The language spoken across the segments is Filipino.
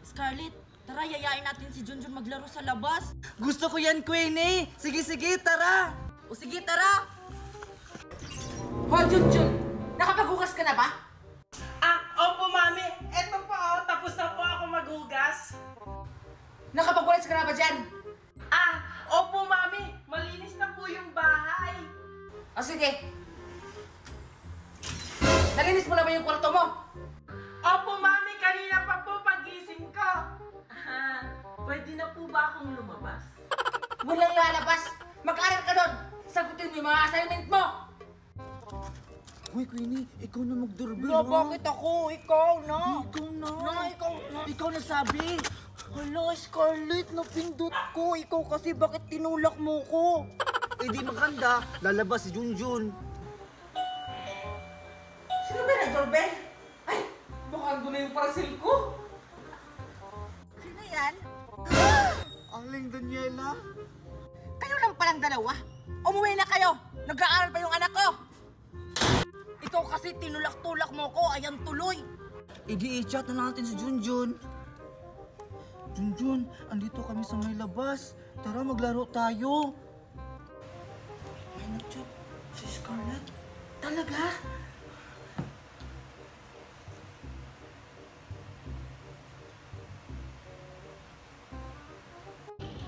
Scarlett, tara, yayain natin si Junjun maglaro sa labas. Gusto ko yan, Queenie. Sige, tara. O sige, tara. Hoy, Junjun! Nakapaghugas ka na ba? Opo, Mami. Eto po, tapos na po ako maghugas. Nakapagwalis ka na ba dyan? Opo, Mami. Malinis na po yung bahay. O sige. Nalinis mo na ba yung kwarto mo? Opo, Mami. Kanina pa po pagising ko. Pwede na po ba akong lumabas? Walang lalabas. Mag-aral ka doon. Sagutin mo yung mga assignment mo. Uy, Queenie, ikaw na mag-doorbell, Wala, bakit ako? Ikaw na. Ikaw na sabi. Hala, Scarlett, napindot ko. Ikaw kasi, bakit tinulak mo ko? Eh di maganda, lalabas si Junjun. Sino ba nag-doorbell? Ay, mukhang dumi yung parcel ko. Sino yan? Aling Daniela. Kayo lang palang dalawa. Umuwi na kayo. Nag-aaral pa yung anak ko. Ikaw kasi tinulak-tulak mo ko. Ayan tuloy. Eh di i-chat na natin si Junjun. Junjun, andito kami sa may labas. Tara, maglaro tayo. Ay, nag-chat si Scarlett. Talaga?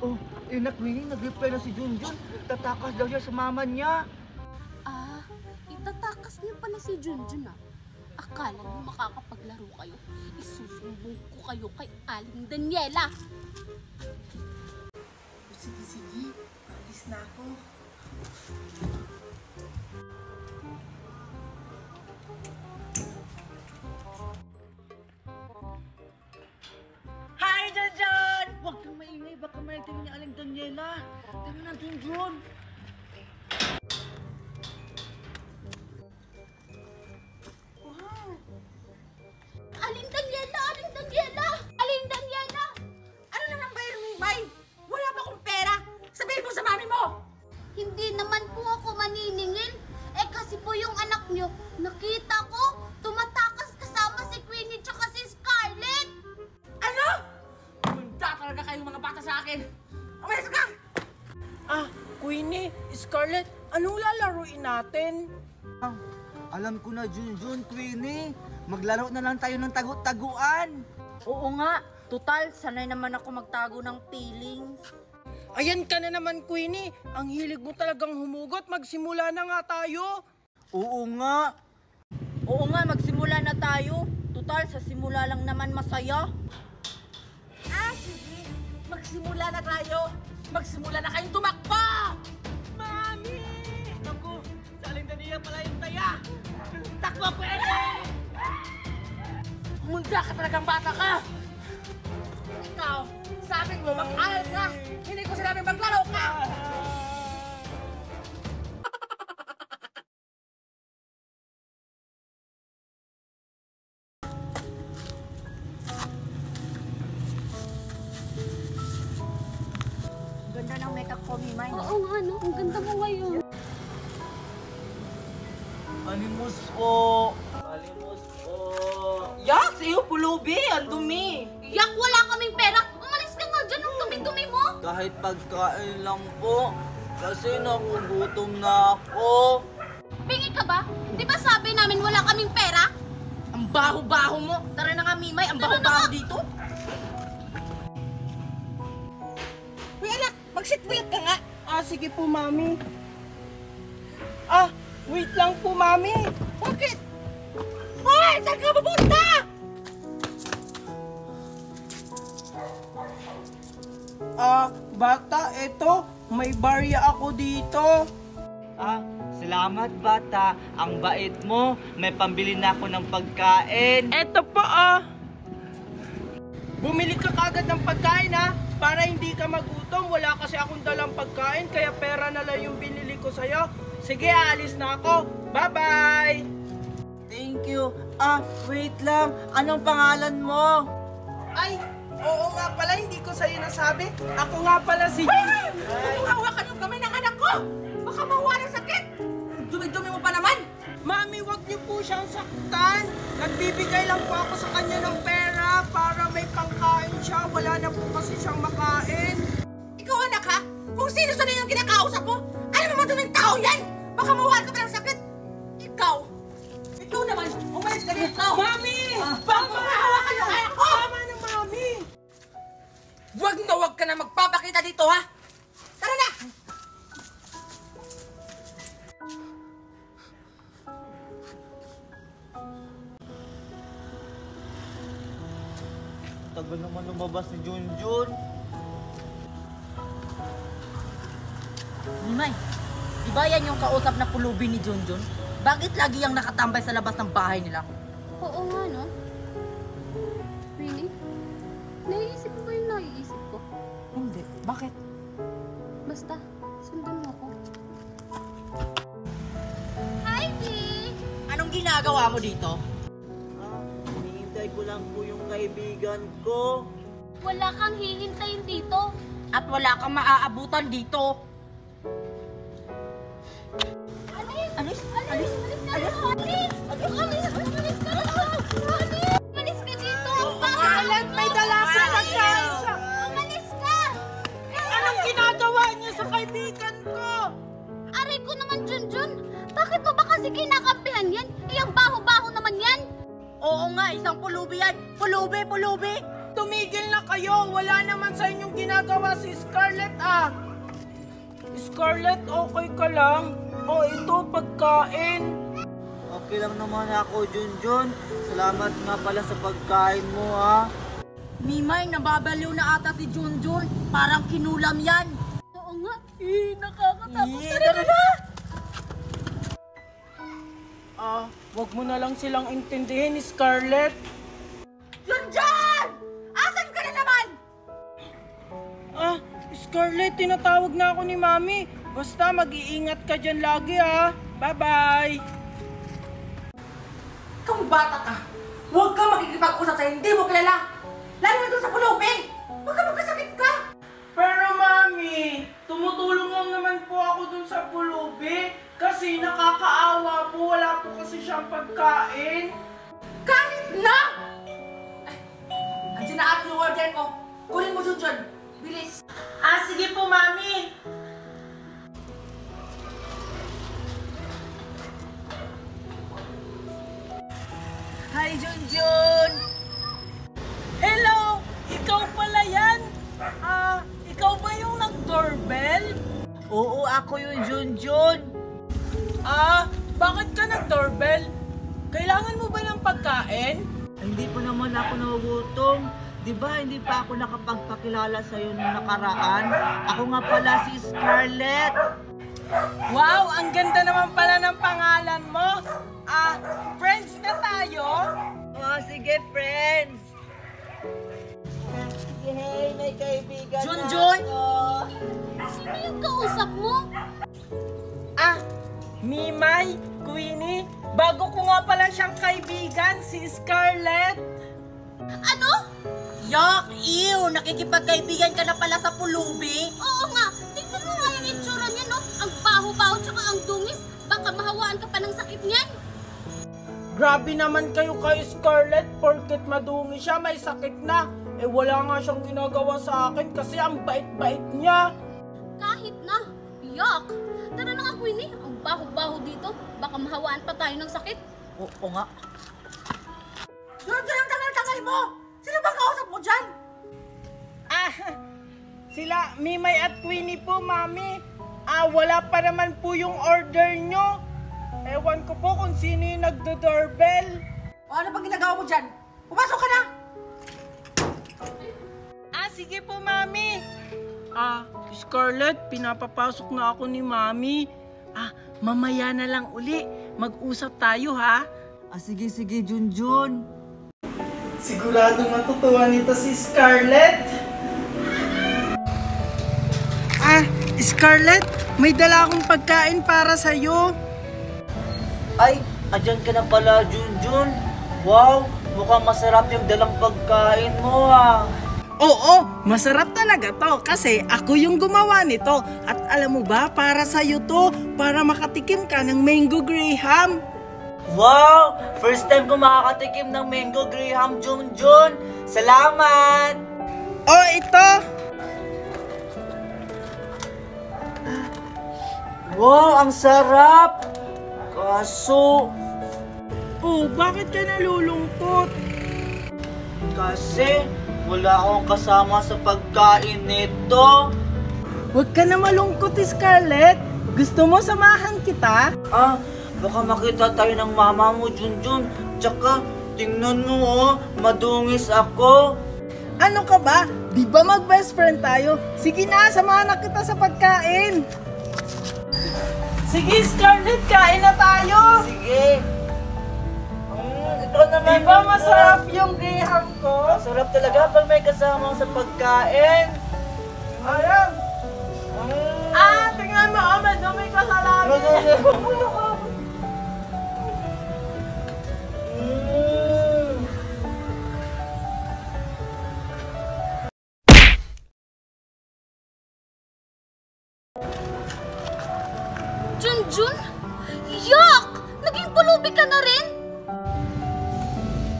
Oh, na Queenie, nag-reply na si Junjun. Tatakas daw siya sa mama niya. Itatakas niyo pala si Junjun ah. Akala niyo makakapaglaro kayo. Isusumbong ko kayo kay Aling Daniela. Sige. Alis na ako. Hi, Junjun! Huwag kang maingay, baka marinig ni Aling Daniela. Tara na, Junjun. Aling Daniela! Aling Daniela! Aling Daniela! Ano naman ba yung Mimay? Wala pa akong pera. Sabihin mo sa mami mo. Hindi naman po ako maniningil. Eh kasi po yung anak niyo, nakita ko, tumatakas kasama si Queenie tsaka si Scarlett. Ano? Munda talaga kayong mga bata sa akin. Umayos ka! Queenie, Scarlett, anong lalaruin natin? Alam ko na, Junjun, Queenie. Maglaro na lang tayo ng tagu-taguan. Oo nga. Total, sanay naman ako magtago ng feelings. Ayan ka na naman, Queenie. Ang hilig mo talagang humugot. Magsimula na nga tayo. Oo nga. Oo nga, magsimula na tayo. Total, sa simula lang naman masaya. Sige. Magsimula na tayo. Magsimula na kayong tumakbo! Mami! Naku, sa Aling Daniela pala yung taya. Takbo, pwede! Munda ka talagang bata ka! Ikaw, sabi mo mag-aral ka! Hindi ko sinabi maglaro ka! Ganda ng makeup ko, Mimay. Oo nga no, ang ganda mo ngayon. Animus po. Animus po. Yak, sa'yo pulubi. Ang dumi. Yak, wala kaming pera. Umalis ka nga dyan, ang dumi-dumi mo. Kahit pagkain lang po. Kasi nagugutom na ako. Bingi ka ba? Di ba sabi namin wala kaming pera? Ang baho-baho mo. Tara na nga, Mimay. Ang baho-baho dito. Uy anak, mag-seatbelt ka nga! Sige po, Mami. Wait lang po, Mami. Bakit? Hoy! Saan ka pupunta? Bata, eto. May barya ako dito. Salamat bata. Ang bait mo. May pambili na ako ng pagkain. Eto po, Bumili ka kagad ng pagkain, para hindi ka magutom. Wala kasi akong dalang pagkain, kaya pera na lang yung binili ko sa'yo. Sige, alis na ako. Bye-bye! Thank you. Wait lang. Anong pangalan mo? Ay, oo nga pala, hindi ko sa'yo nasabi. Ako nga pala si... Hawakan yung kamay ng anak ko! Baka mawa ng sakit! Dumi-dumi mo pa naman! Mami, wag niyo po siyang saktan. Nagbibigay lang po ako sa kanya ng pera niya para may pangkain siya. Wala na po kasi siyang makain. Ikaw anak ha? Kung sino-sino yung kinakausap mo, alam mo maduming tao yan! Baka mawala ka ng sakit! Ikaw naman, umalis ka dito! Mami! Pangkahawakan yung kaya ko! Tama na, Mami! Huwag ka na magpapakita dito ha! Tara na! Tagal naman lumabas ni Junjun. Nimay, di ba yan yung kausap na pulubi ni Junjun? Bakit lagi yung nakatambay sa labas ng bahay nila? Oo nga, no? Really? Naiisip mo ba yung naiisip ko? Hindi. Bakit? Basta, sundan mo ako. Hi, Dee! Anong ginagawa mo dito? Hinihintay ko lang po yung kaibigan ko. Wala kang hihintayin dito. At wala kang maaabutan dito. Alis! Alis! Alis! Alis! Alis ka na! Alis ka dito! Alam, may dala ka ng kain sa... Umalis ka! Anong ginagawa niya sa kaibigan ko? Aray ko naman, Junjun! Bakit mo ba kasi kinakampihan yan? Iyang baho-baho naman yan! Oo nga, isang pulubi yan. Pulubi! Tumigil na kayo! Wala naman sa inyong ginagawa si Scarlett ah! Scarlett, okay ka lang? O ito, pagkain. Okay lang naman ako, Junjun. Salamat nga pala sa pagkain mo, ha. Mimay, nababaliw na ata si Junjun. Parang kinulam yan. Oo nga. Nakakatakot. Tara na! Wag mo na lang silang intindihin, Scarlett. Junjun! Asan ka na naman? Scarlett, tinatawag na ako ni Mami. Basta mag-iingat ka dyan lagi, ha. Bye-bye. Kung bata ka, huwag ka makikipag-usap sa hindi mo kilala. Lalo na doon sa pulubi. Huwag ka magkasakit ka. Pero Mami, tumutulong lang naman po ako dun sa pulubi kasi nakakaawa po. Wala po kasi siyang pagkain. Kahit na! Andiyan na ata yung order ko. Kunin mo, Junjun. Bilis. Sige po, Mami. Hi, Junjun! Hello! Ikaw pala yan? Ikaw ba yung nag-doorbell? Oo, ako yung Junjun. Bakit ka nag-doorbell? Kailangan mo ba ng pagkain? Hindi pa naman ako nagugutom. Di ba hindi pa ako nakapagpakilala sa'yo nung nakaraan? Ako nga pala si Scarlett. Wow! Ang ganda naman pala ng pangalan mo! Friends na tayo? Oh, sige, friends. Sige, hey, may kaibigan Junjun! na ako. Sino yung kausap mo? Mimay, Queenie, bago ko nga pala siyang kaibigan, si Scarlett. Ano? Yak! Ew! Nakikipagkaibigan ka na pala sa pulubi? Oo nga. Tingnan mo nga yung itsura niya, no? Ang baho-baho tsaka ang dungis. Baka mahawaan ka pa ng sakit niyan. Grabe naman kayo kay Scarlett, porket madungi siya, may sakit na. Wala nga siyang ginagawa sa akin kasi ang bait-bait niya. Kahit na. Yuck! Tara na nga, Queenie. Ang baho-baho dito. Baka mahawaan pa tayo ng sakit. Oo nga. Junjun, ang tagal-tagal mo! Sino bang kausap mo dyan? Sila Mimay at Queenie po, Mami. Wala pa naman po yung order nyo. Ewan ko po kung sino yung nagdo-doorbell. O ano bang ginagawa mo dyan? Pumasok ka na! Sige po, Mami. Scarlett, pinapapasok na ako ni Mami. Mamaya na lang uli. Mag-usap tayo, ha? Sige, Junjun. Sigurado matutuwa nito si Scarlett. Scarlett, may dala akong pagkain para sa'yo. Ay, andyan ka na pala, Junjun. Wow, mukhang masarap yung dalang pagkain mo, ha. Oo, masarap talaga to kasi ako yung gumawa nito. At alam mo ba, para sa'yo to, para makatikim ka ng mango graham. Wow! First time ko makakatikim ng mango graham, Junjun. Salamat! Oh, ito! Wow, ang sarap! Kaso, Oh, bakit ka nalulungkot? kasi wala akong kasama sa pagkain nito. Huwag ka na malungkot, Scarlett. Gusto mo samahan kita? Ah, baka makita tayo ng mama mo, Junjun. Tsaka, tingnan mo oh, madungis ako. Ano ka ba? Di ba mag-best friend tayo? Sige na, samahan na kita sa pagkain. Sige, Scarlett, kain na tayo. Sige. Ito naman. Di ba masarap yung graham ko? Masarap talaga pag may kasama sa pagkain. Ayan. Tingnan mo, Ahmed, may kasalanan. Junjun? Yak! Naging pulubi ka na rin?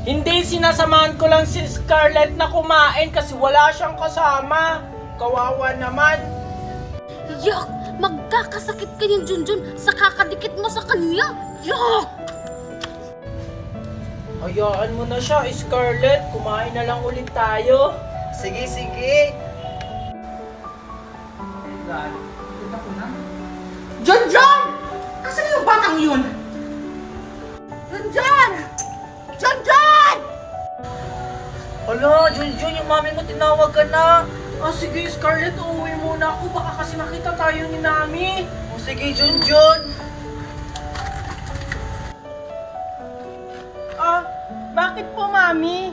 Hindi, sinasamahan ko lang si Scarlett na kumain kasi wala siyang kasama. Kawawa naman. Yak! Magkakasakit ka yung Junjun sa kakadikit mo sa kanya. Yak! Hayaan mo na siya, Scarlett. Kumain na lang ulit tayo. Sige, sige. Junjun! Asan yung batang yun? Junjun! Junjun! Hala, Junjun, yung mami mo tinawag ka na. Sige, Scarlett, uuwi muna ako. Baka kasi makita tayo ni Nami. O sige, Junjun. Bakit po, Mami?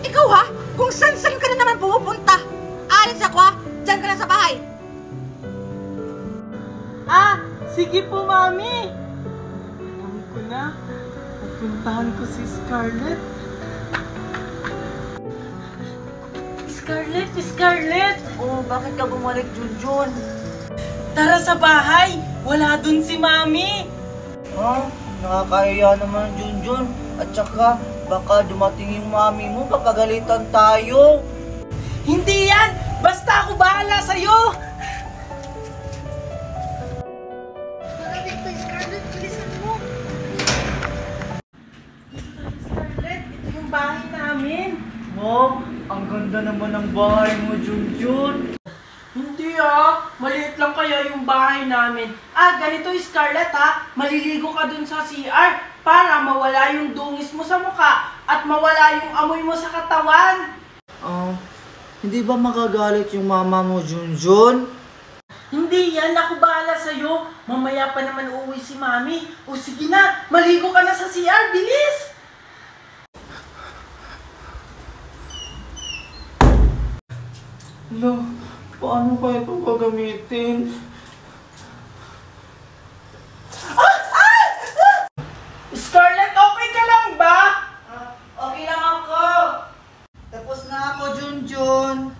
Ikaw ha? Kung saan-saan ka na naman pumupunta. Alis ako ha? Diyan ka na sa bahay. Sige po, Mami. Alam ko na. Pupuntahan ko si Scarlett. Scarlett! Oh, bakit ka bumalik, Junjun? Tara sa bahay! Wala dun si Mami! Ha? Nakakahiya naman, Junjun. At saka, baka dumating yung mami mo, papagalitan tayo. Hindi yan! Basta ako bahala sa'yo! Scarlett, ito yung bahay namin. Wow, ang ganda naman ng bahay mo, Junjun. Hindi maliit lang kaya yung bahay namin. Ganito Scarlett maliligo ka dun sa CR para mawala yung dungis mo sa mukha at mawala yung amoy mo sa katawan. Hindi ba magagalit yung mama mo, Junjun? Hindi yan, ako bahala sa'yo. Mamaya pa naman uuwi si Mami. O sige na, maligo ka na sa CR, bilis! Hala, paano kaya itong gagamitin? Scarlett, okay ka lang ba? Okay lang ako. Tapos na ako, Junjun.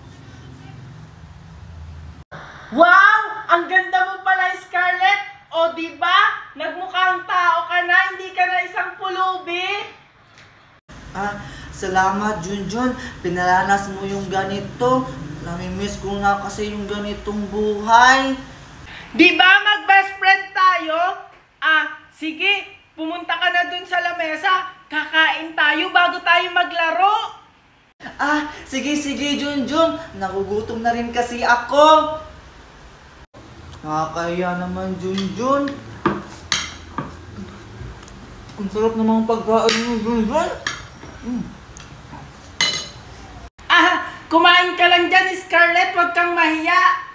Wow! Ang ganda mo pala, Scarlett! O diba? Nagmukhang tao ka na, hindi ka na isang pulubi. Salamat, Junjun. Pinaranas mo yung ganito. Namimiss ko nga kasi yung ganitong buhay. Diba mag-best friend tayo? Sige, pumunta ka na dun sa lamesa. Kakain tayo bago tayo maglaro. Sige, Junjun. Nagugutom na rin kasi ako. Nakakahiya naman, Junjun. Ang sarap namang pagkain mo, Junjun. Kumain ka lang dyan, Scarlett. Huwag kang mahiya.